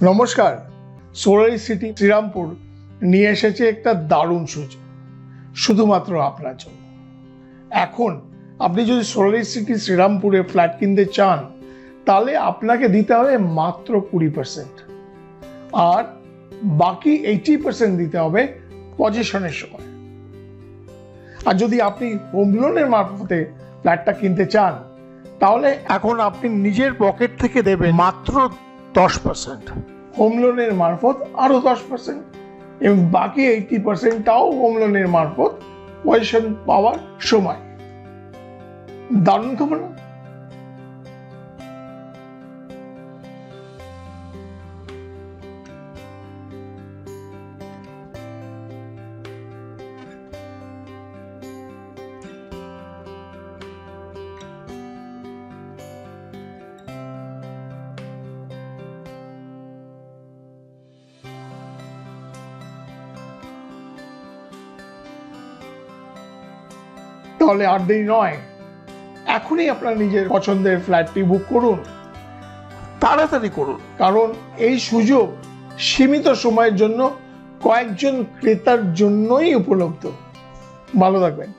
নমস্কার, Solari city Serampore নিয়ে এসেছে একটা দারুণ সুযোগ শুধুমাত্র আপনার জন্য। এখন আপনি যদি সোলারি সিটি শ্রীরামপুরে ফ্ল্যাট কিনতে চান তাহলে আপনাকে দিতে হবে মাত্র 20%, আর বাকি 80% দিতে হবে পজিশনের সময়। আর যদি আপনি হোম লোনের মারফতে ফ্ল্যাটটা কিনতে চান তাহলে এখন আপনি নিজের পকেট থেকে দেবেন মাত্র 10%, হোম লোনের মারফত আরো 10%, এবং বাকি 80%টাও হোম লোনের মারফত পজিশন পাওয়ার সময়। দারুণ খবর না? তাহলে আর দেরি নয়, এখনই আপনার নিজের পছন্দের ফ্ল্যাটটি বুক করুন, তাড়াতাড়ি করুন, কারণ এই সুযোগ সীমিত সময়ের জন্য কয়েকজন ক্রেতার জন্যই উপলব্ধ। ভালো থাকবেন।